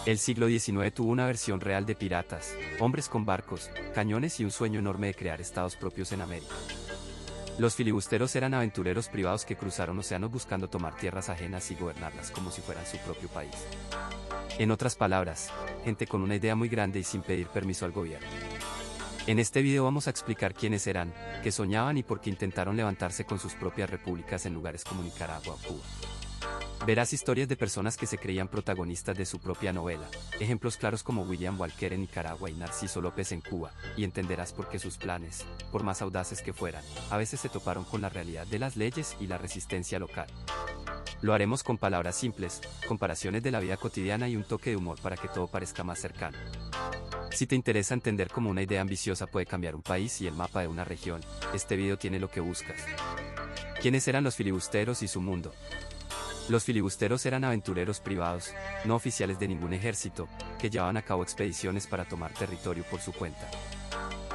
El siglo XIX tuvo una versión real de piratas, hombres con barcos, cañones y un sueño enorme de crear estados propios en América. Los filibusteros eran aventureros privados que cruzaron océanos buscando tomar tierras ajenas y gobernarlas como si fueran su propio país. En otras palabras, gente con una idea muy grande y sin pedir permiso al gobierno. En este video vamos a explicar quiénes eran, qué soñaban y por qué intentaron levantarse con sus propias repúblicas en lugares como Nicaragua o Cuba. Verás historias de personas que se creían protagonistas de su propia novela, ejemplos claros como William Walker en Nicaragua y Narciso López en Cuba, y entenderás por qué sus planes, por más audaces que fueran, a veces se toparon con la realidad de las leyes y la resistencia local. Lo haremos con palabras simples, comparaciones de la vida cotidiana y un toque de humor para que todo parezca más cercano. Si te interesa entender cómo una idea ambiciosa puede cambiar un país y el mapa de una región, este video tiene lo que buscas. ¿Quiénes eran los filibusteros y su mundo? Los filibusteros eran aventureros privados, no oficiales de ningún ejército, que llevaban a cabo expediciones para tomar territorio por su cuenta.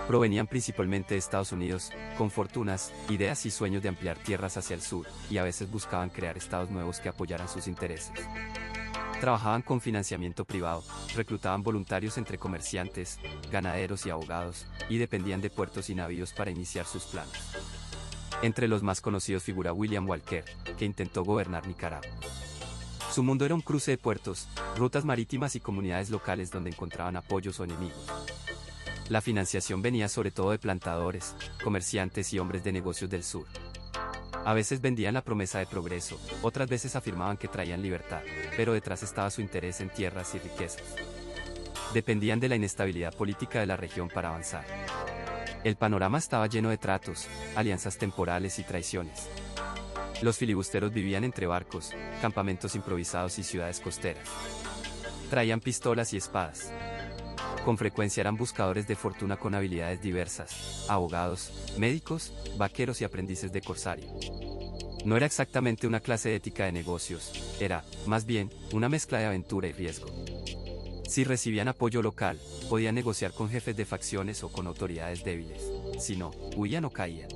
Provenían principalmente de Estados Unidos, con fortunas, ideas y sueños de ampliar tierras hacia el sur, y a veces buscaban crear estados nuevos que apoyaran sus intereses. Trabajaban con financiamiento privado, reclutaban voluntarios entre comerciantes, ganaderos y abogados, y dependían de puertos y navíos para iniciar sus planes. Entre los más conocidos figura William Walker, que intentó gobernar Nicaragua. Su mundo era un cruce de puertos, rutas marítimas y comunidades locales donde encontraban apoyos o enemigos. La financiación venía sobre todo de plantadores, comerciantes y hombres de negocios del sur. A veces vendían la promesa de progreso, otras veces afirmaban que traían libertad, pero detrás estaba su interés en tierras y riquezas. Dependían de la inestabilidad política de la región para avanzar. El panorama estaba lleno de tratos, alianzas temporales y traiciones. Los filibusteros vivían entre barcos, campamentos improvisados y ciudades costeras. Traían pistolas y espadas. Con frecuencia eran buscadores de fortuna con habilidades diversas, abogados, médicos, vaqueros y aprendices de corsario. No era exactamente una clase de ética de negocios, era, más bien, una mezcla de aventura y riesgo. Si recibían apoyo local, podían negociar con jefes de facciones o con autoridades débiles. Si no, huían o caían.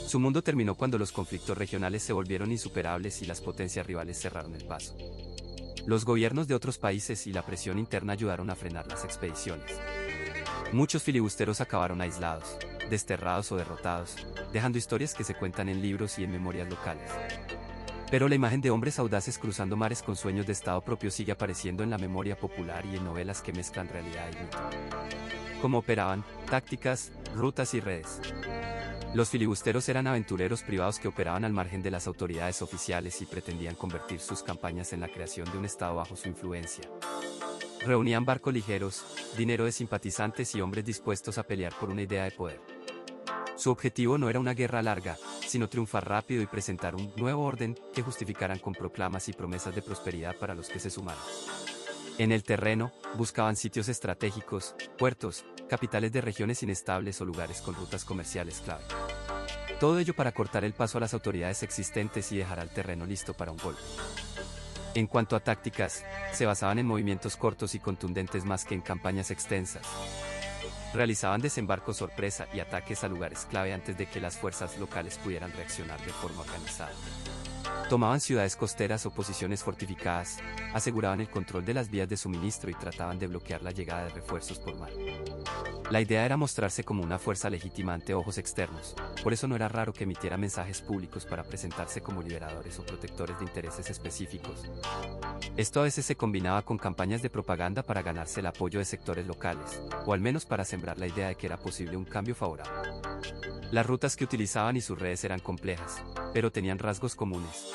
Su mundo terminó cuando los conflictos regionales se volvieron insuperables y las potencias rivales cerraron el paso. Los gobiernos de otros países y la presión interna ayudaron a frenar las expediciones. Muchos filibusteros acabaron aislados, desterrados o derrotados, dejando historias que se cuentan en libros y en memorias locales. Pero la imagen de hombres audaces cruzando mares con sueños de estado propio sigue apareciendo en la memoria popular y en novelas que mezclan realidad y mito. ¿Cómo operaban? Tácticas, rutas y redes. Los filibusteros eran aventureros privados que operaban al margen de las autoridades oficiales y pretendían convertir sus campañas en la creación de un estado bajo su influencia. Reunían barcos ligeros, dinero de simpatizantes y hombres dispuestos a pelear por una idea de poder. Su objetivo no era una guerra larga, sino triunfar rápido y presentar un nuevo orden que justificaran con proclamas y promesas de prosperidad para los que se sumaran. En el terreno, buscaban sitios estratégicos, puertos, capitales de regiones inestables o lugares con rutas comerciales clave. Todo ello para cortar el paso a las autoridades existentes y dejar al terreno listo para un golpe. En cuanto a tácticas, se basaban en movimientos cortos y contundentes más que en campañas extensas. Realizaban desembarcos sorpresa y ataques a lugares clave antes de que las fuerzas locales pudieran reaccionar de forma organizada. Tomaban ciudades costeras o posiciones fortificadas, aseguraban el control de las vías de suministro y trataban de bloquear la llegada de refuerzos por mar. La idea era mostrarse como una fuerza legítima ante ojos externos, por eso no era raro que emitiera mensajes públicos para presentarse como liberadores o protectores de intereses específicos. Esto a veces se combinaba con campañas de propaganda para ganarse el apoyo de sectores locales, o al menos para sembrar la idea de que era posible un cambio favorable. Las rutas que utilizaban y sus redes eran complejas, pero tenían rasgos comunes.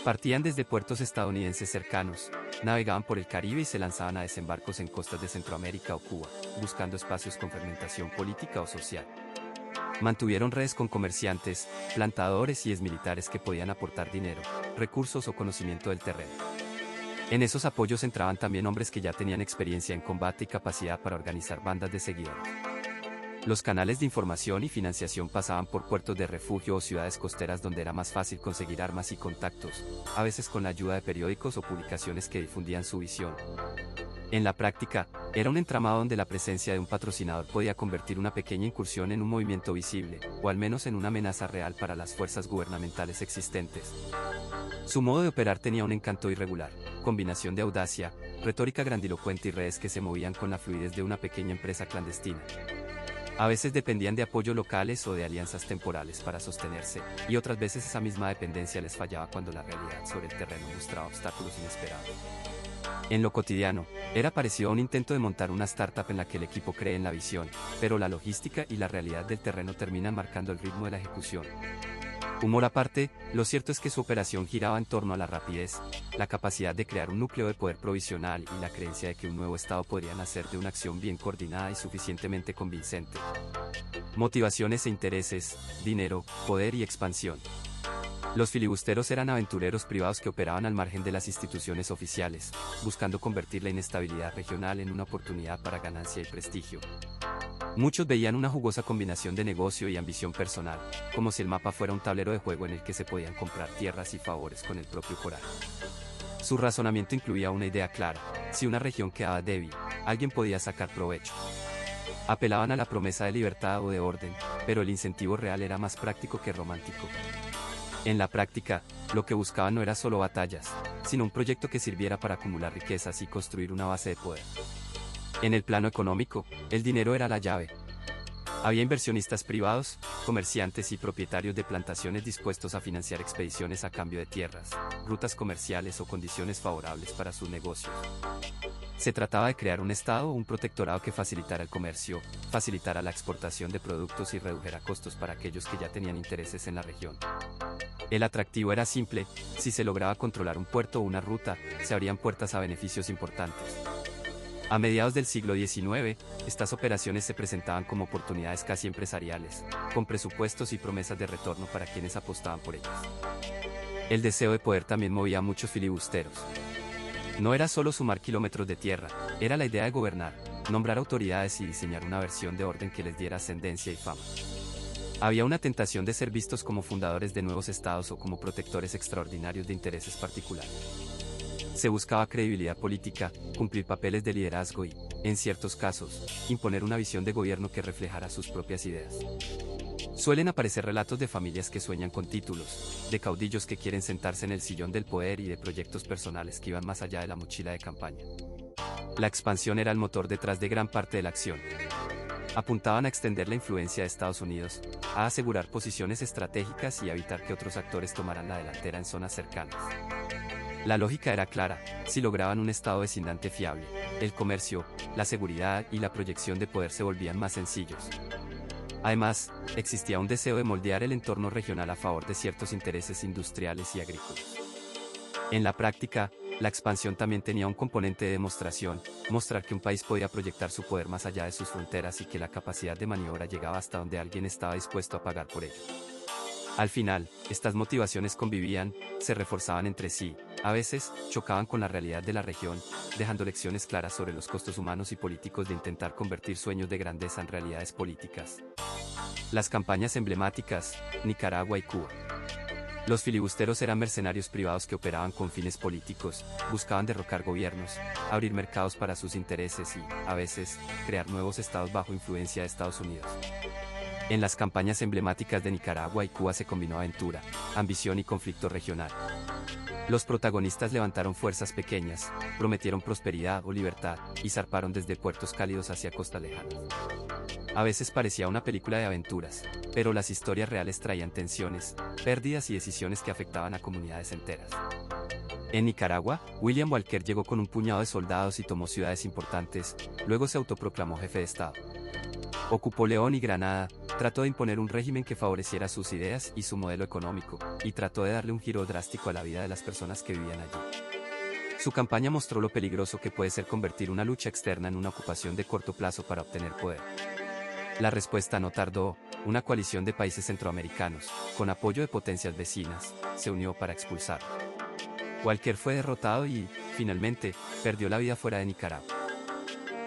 Partían desde puertos estadounidenses cercanos, navegaban por el Caribe y se lanzaban a desembarcos en costas de Centroamérica o Cuba, buscando espacios con fragmentación política o social. Mantuvieron redes con comerciantes, plantadores y exmilitares que podían aportar dinero, recursos o conocimiento del terreno. En esos apoyos entraban también hombres que ya tenían experiencia en combate y capacidad para organizar bandas de seguidores. Los canales de información y financiación pasaban por puertos de refugio o ciudades costeras donde era más fácil conseguir armas y contactos, a veces con la ayuda de periódicos o publicaciones que difundían su visión. En la práctica, era un entramado donde la presencia de un patrocinador podía convertir una pequeña incursión en un movimiento visible, o al menos en una amenaza real para las fuerzas gubernamentales existentes. Su modo de operar tenía un encanto irregular. combinación de audacia, retórica grandilocuente y redes que se movían con la fluidez de una pequeña empresa clandestina. A veces dependían de apoyo locales o de alianzas temporales para sostenerse, y otras veces esa misma dependencia les fallaba cuando la realidad sobre el terreno mostraba obstáculos inesperados. En lo cotidiano, era parecido a un intento de montar una startup en la que el equipo cree en la visión, pero la logística y la realidad del terreno terminan marcando el ritmo de la ejecución. Humor aparte, lo cierto es que su operación giraba en torno a la rapidez, la capacidad de crear un núcleo de poder provisional y la creencia de que un nuevo Estado podría nacer de una acción bien coordinada y suficientemente convincente. Motivaciones e intereses, dinero, poder y expansión. Los filibusteros eran aventureros privados que operaban al margen de las instituciones oficiales, buscando convertir la inestabilidad regional en una oportunidad para ganancia y prestigio. Muchos veían una jugosa combinación de negocio y ambición personal, como si el mapa fuera un tablero de juego en el que se podían comprar tierras y favores con el propio coraje. Su razonamiento incluía una idea clara: si una región quedaba débil, alguien podía sacar provecho. Apelaban a la promesa de libertad o de orden, pero el incentivo real era más práctico que romántico. En la práctica, lo que buscaban no era solo batallas, sino un proyecto que sirviera para acumular riquezas y construir una base de poder. En el plano económico, el dinero era la llave. Había inversionistas privados, comerciantes y propietarios de plantaciones dispuestos a financiar expediciones a cambio de tierras, rutas comerciales o condiciones favorables para sus negocios. Se trataba de crear un estado o un protectorado que facilitara el comercio, facilitara la exportación de productos y redujera costos para aquellos que ya tenían intereses en la región. El atractivo era simple: si se lograba controlar un puerto o una ruta, se abrían puertas a beneficios importantes. A mediados del siglo XIX, estas operaciones se presentaban como oportunidades casi empresariales, con presupuestos y promesas de retorno para quienes apostaban por ellas. El deseo de poder también movía a muchos filibusteros. No era solo sumar kilómetros de tierra, era la idea de gobernar, nombrar autoridades y diseñar una versión de orden que les diera ascendencia y fama. Había una tentación de ser vistos como fundadores de nuevos estados o como protectores extraordinarios de intereses particulares. Se buscaba credibilidad política, cumplir papeles de liderazgo y, en ciertos casos, imponer una visión de gobierno que reflejara sus propias ideas. Suelen aparecer relatos de familias que sueñan con títulos, de caudillos que quieren sentarse en el sillón del poder y de proyectos personales que iban más allá de la mochila de campaña. La expansión era el motor detrás de gran parte de la acción. Apuntaban a extender la influencia de Estados Unidos, a asegurar posiciones estratégicas y a evitar que otros actores tomaran la delantera en zonas cercanas. La lógica era clara: si lograban un estado vecindante fiable, el comercio, la seguridad y la proyección de poder se volvían más sencillos. Además, existía un deseo de moldear el entorno regional a favor de ciertos intereses industriales y agrícolas. En la práctica, la expansión también tenía un componente de demostración: mostrar que un país podía proyectar su poder más allá de sus fronteras y que la capacidad de maniobra llegaba hasta donde alguien estaba dispuesto a pagar por ello. Al final, estas motivaciones convivían, se reforzaban entre sí, a veces, chocaban con la realidad de la región, dejando lecciones claras sobre los costos humanos y políticos de intentar convertir sueños de grandeza en realidades políticas. Las campañas emblemáticas: Nicaragua y Cuba. Los filibusteros eran mercenarios privados que operaban con fines políticos, buscaban derrocar gobiernos, abrir mercados para sus intereses y, a veces, crear nuevos estados bajo influencia de Estados Unidos. En las campañas emblemáticas de Nicaragua y Cuba se combinó aventura, ambición y conflicto regional. Los protagonistas levantaron fuerzas pequeñas, prometieron prosperidad o libertad, y zarparon desde puertos cálidos hacia costas lejanas. A veces parecía una película de aventuras, pero las historias reales traían tensiones, pérdidas y decisiones que afectaban a comunidades enteras. En Nicaragua, William Walker llegó con un puñado de soldados y tomó ciudades importantes, luego se autoproclamó jefe de Estado. Ocupó León y Granada, trató de imponer un régimen que favoreciera sus ideas y su modelo económico, y trató de darle un giro drástico a la vida de las personas que vivían allí. Su campaña mostró lo peligroso que puede ser convertir una lucha externa en una ocupación de corto plazo para obtener poder. La respuesta no tardó: una coalición de países centroamericanos, con apoyo de potencias vecinas, se unió para expulsarlo. Walker fue derrotado y, finalmente, perdió la vida fuera de Nicaragua.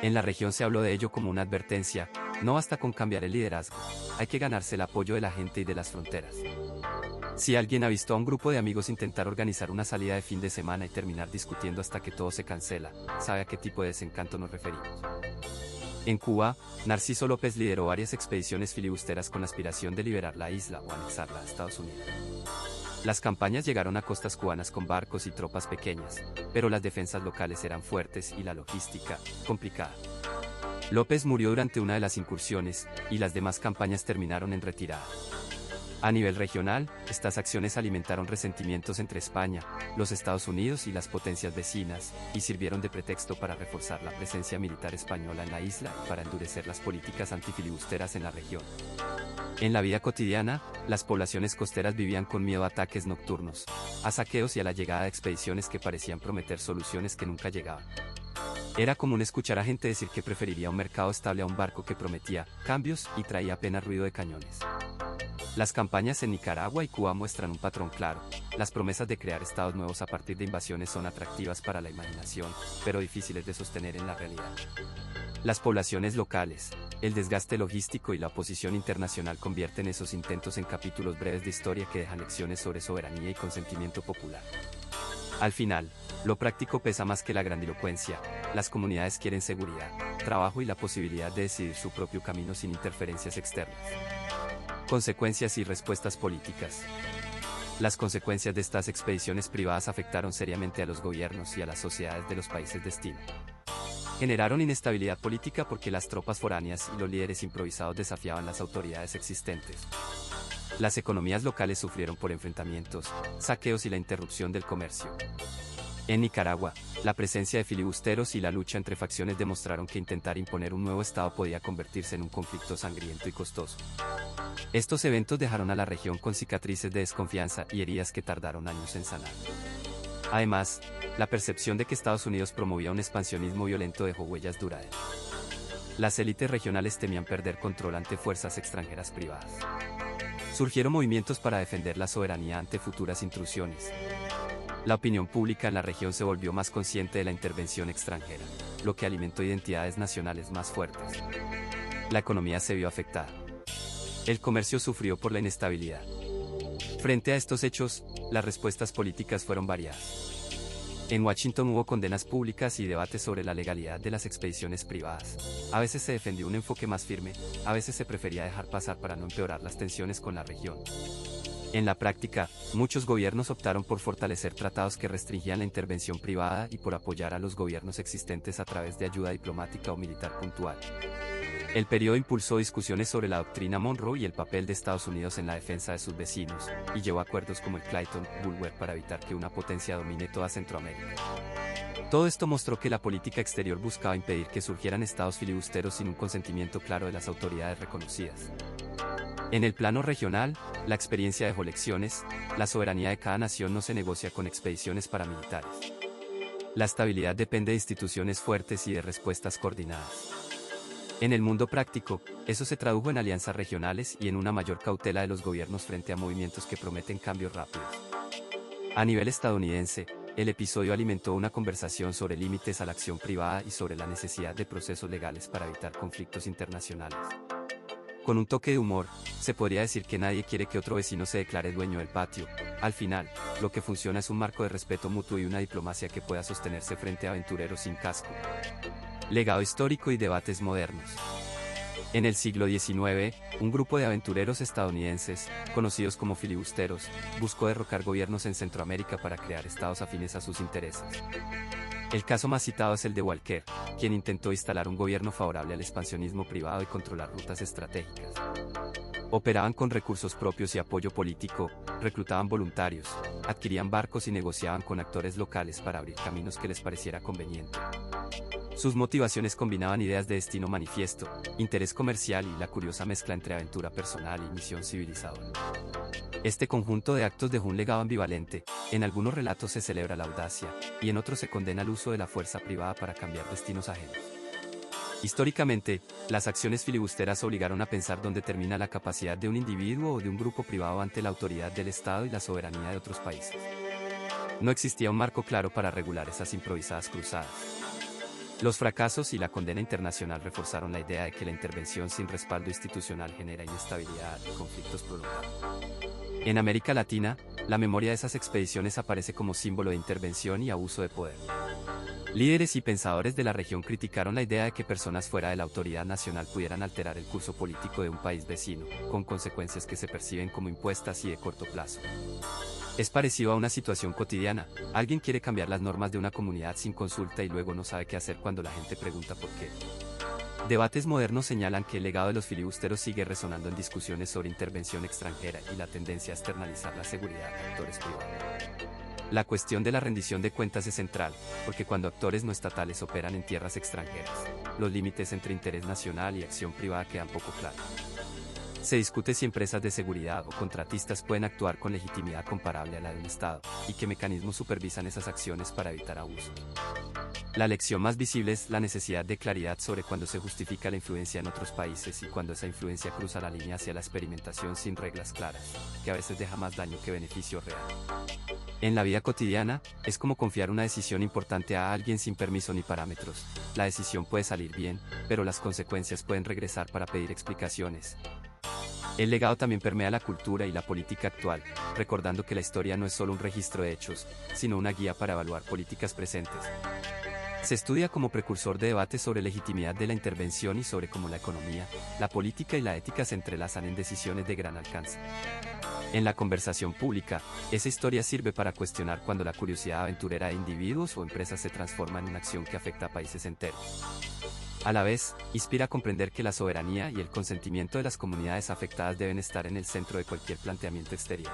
En la región se habló de ello como una advertencia: no basta con cambiar el liderazgo, hay que ganarse el apoyo de la gente y de las fronteras. Si alguien ha visto a un grupo de amigos intentar organizar una salida de fin de semana y terminar discutiendo hasta que todo se cancela, sabe a qué tipo de desencanto nos referimos. En Cuba, Narciso López lideró varias expediciones filibusteras con la aspiración de liberar la isla o anexarla a Estados Unidos. Las campañas llegaron a costas cubanas con barcos y tropas pequeñas, pero las defensas locales eran fuertes y la logística, complicada. López murió durante una de las incursiones, y las demás campañas terminaron en retirada. A nivel regional, estas acciones alimentaron resentimientos entre España, los Estados Unidos y las potencias vecinas, y sirvieron de pretexto para reforzar la presencia militar española en la isla y para endurecer las políticas antifilibusteras en la región. En la vida cotidiana, las poblaciones costeras vivían con miedo a ataques nocturnos, a saqueos y a la llegada de expediciones que parecían prometer soluciones que nunca llegaban. Era común escuchar a gente decir que preferiría un mercado estable a un barco que prometía cambios y traía apenas ruido de cañones. Las campañas en Nicaragua y Cuba muestran un patrón claro. Las promesas de crear estados nuevos a partir de invasiones son atractivas para la imaginación, pero difíciles de sostener en la realidad. Las poblaciones locales, el desgaste logístico y la oposición internacional convierten esos intentos en capítulos breves de historia que dejan lecciones sobre soberanía y consentimiento popular. Al final, lo práctico pesa más que la grandilocuencia. Las comunidades quieren seguridad, trabajo y la posibilidad de decidir su propio camino sin interferencias externas. Consecuencias y respuestas políticas. Las consecuencias de estas expediciones privadas afectaron seriamente a los gobiernos y a las sociedades de los países destino. Generaron inestabilidad política porque las tropas foráneas y los líderes improvisados desafiaban las autoridades existentes. Las economías locales sufrieron por enfrentamientos, saqueos y la interrupción del comercio. En Nicaragua, la presencia de filibusteros y la lucha entre facciones demostraron que intentar imponer un nuevo estado podía convertirse en un conflicto sangriento y costoso. Estos eventos dejaron a la región con cicatrices de desconfianza y heridas que tardaron años en sanar. Además, la percepción de que Estados Unidos promovía un expansionismo violento dejó huellas duraderas. Las élites regionales temían perder control ante fuerzas extranjeras privadas. Surgieron movimientos para defender la soberanía ante futuras intrusiones. La opinión pública en la región se volvió más consciente de la intervención extranjera, lo que alimentó identidades nacionales más fuertes. La economía se vio afectada. El comercio sufrió por la inestabilidad. Frente a estos hechos, las respuestas políticas fueron variadas. En Washington hubo condenas públicas y debates sobre la legalidad de las expediciones privadas. A veces se defendió un enfoque más firme, a veces se prefería dejar pasar para no empeorar las tensiones con la región. En la práctica, muchos gobiernos optaron por fortalecer tratados que restringían la intervención privada y por apoyar a los gobiernos existentes a través de ayuda diplomática o militar puntual. El periodo impulsó discusiones sobre la doctrina Monroe y el papel de Estados Unidos en la defensa de sus vecinos, y llevó a acuerdos como el Clayton-Bulwer para evitar que una potencia domine toda Centroamérica. Todo esto mostró que la política exterior buscaba impedir que surgieran estados filibusteros sin un consentimiento claro de las autoridades reconocidas. En el plano regional, la experiencia dejó lecciones. La soberanía de cada nación no se negocia con expediciones paramilitares. La estabilidad depende de instituciones fuertes y de respuestas coordinadas. En el mundo práctico, eso se tradujo en alianzas regionales y en una mayor cautela de los gobiernos frente a movimientos que prometen cambios rápidos. A nivel estadounidense, el episodio alimentó una conversación sobre límites a la acción privada y sobre la necesidad de procesos legales para evitar conflictos internacionales. Con un toque de humor, se podría decir que nadie quiere que otro vecino se declare dueño del patio. Al final, lo que funciona es un marco de respeto mutuo y una diplomacia que pueda sostenerse frente a aventureros sin casco. Legado histórico y debates modernos. En el siglo XIX, un grupo de aventureros estadounidenses, conocidos como filibusteros, buscó derrocar gobiernos en Centroamérica para crear estados afines a sus intereses. El caso más citado es el de Walker, quien intentó instalar un gobierno favorable al expansionismo privado y controlar rutas estratégicas. Operaban con recursos propios y apoyo político, reclutaban voluntarios, adquirían barcos y negociaban con actores locales para abrir caminos que les pareciera conveniente. Sus motivaciones combinaban ideas de destino manifiesto, interés comercial y la curiosa mezcla entre aventura personal y misión civilizadora. Este conjunto de actos dejó un legado ambivalente. En algunos relatos se celebra la audacia, y en otros se condena el uso de la fuerza privada para cambiar destinos ajenos. Históricamente, las acciones filibusteras obligaron a pensar dónde termina la capacidad de un individuo o de un grupo privado ante la autoridad del Estado y la soberanía de otros países. No existía un marco claro para regular esas improvisadas cruzadas. Los fracasos y la condena internacional reforzaron la idea de que la intervención sin respaldo institucional genera inestabilidad y conflictos prolongados. En América Latina, la memoria de esas expediciones aparece como símbolo de intervención y abuso de poder. Líderes y pensadores de la región criticaron la idea de que personas fuera de la autoridad nacional pudieran alterar el curso político de un país vecino, con consecuencias que se perciben como impuestas y de corto plazo. Es parecido a una situación cotidiana. Alguien quiere cambiar las normas de una comunidad sin consulta y luego no sabe qué hacer cuando la gente pregunta por qué. Debates modernos señalan que el legado de los filibusteros sigue resonando en discusiones sobre intervención extranjera y la tendencia a externalizar la seguridad a actores privados. La cuestión de la rendición de cuentas es central, porque cuando actores no estatales operan en tierras extranjeras, los límites entre interés nacional y acción privada quedan poco claros. Se discute si empresas de seguridad o contratistas pueden actuar con legitimidad comparable a la de un Estado, y qué mecanismos supervisan esas acciones para evitar abusos. La lección más visible es la necesidad de claridad sobre cuándo se justifica la influencia en otros países y cuándo esa influencia cruza la línea hacia la experimentación sin reglas claras, que a veces deja más daño que beneficio real. En la vida cotidiana, es como confiar una decisión importante a alguien sin permiso ni parámetros. La decisión puede salir bien, pero las consecuencias pueden regresar para pedir explicaciones. El legado también permea la cultura y la política actual, recordando que la historia no es solo un registro de hechos, sino una guía para evaluar políticas presentes. Se estudia como precursor de debates sobre legitimidad de la intervención y sobre cómo la economía, la política y la ética se entrelazan en decisiones de gran alcance. En la conversación pública, esa historia sirve para cuestionar cuando la curiosidad aventurera de individuos o empresas se transforma en una acción que afecta a países enteros. A la vez, inspira a comprender que la soberanía y el consentimiento de las comunidades afectadas deben estar en el centro de cualquier planteamiento exterior.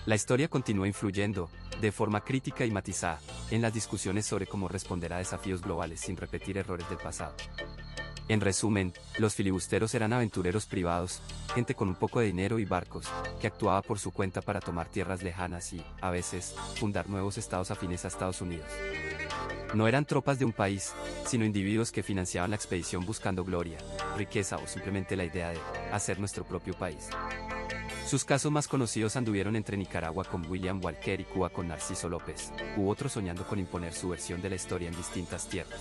La historia continúa influyendo, de forma crítica y matizada, en las discusiones sobre cómo responder a desafíos globales sin repetir errores del pasado. En resumen, los filibusteros eran aventureros privados, gente con un poco de dinero y barcos, que actuaba por su cuenta para tomar tierras lejanas y, a veces, fundar nuevos estados afines a Estados Unidos. No eran tropas de un país, sino individuos que financiaban la expedición buscando gloria, riqueza o simplemente la idea de hacer nuestro propio país. Sus casos más conocidos anduvieron entre Nicaragua con William Walker y Cuba con Narciso López, u otros soñando con imponer su versión de la historia en distintas tierras.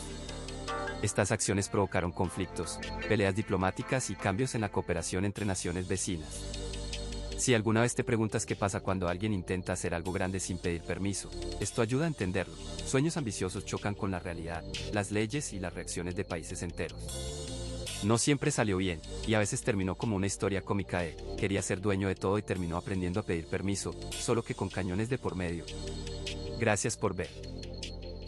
Estas acciones provocaron conflictos, peleas diplomáticas y cambios en la cooperación entre naciones vecinas. Si alguna vez te preguntas qué pasa cuando alguien intenta hacer algo grande sin pedir permiso, esto ayuda a entenderlo. Sueños ambiciosos chocan con la realidad, las leyes y las reacciones de países enteros. No siempre salió bien, y a veces terminó como una historia cómica de, quería ser dueño de todo y terminó aprendiendo a pedir permiso, solo que con cañones de por medio. Gracias por ver.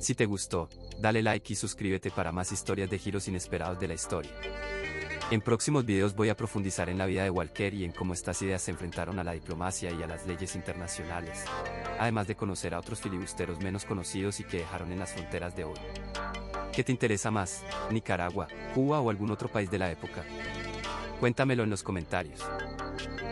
Si te gustó, dale like y suscríbete para más historias de giros inesperados de la historia. En próximos videos voy a profundizar en la vida de Walker y en cómo estas ideas se enfrentaron a la diplomacia y a las leyes internacionales, además de conocer a otros filibusteros menos conocidos y que dejaron en las fronteras de hoy. ¿Qué te interesa más, Nicaragua, Cuba o algún otro país de la época? Cuéntamelo en los comentarios.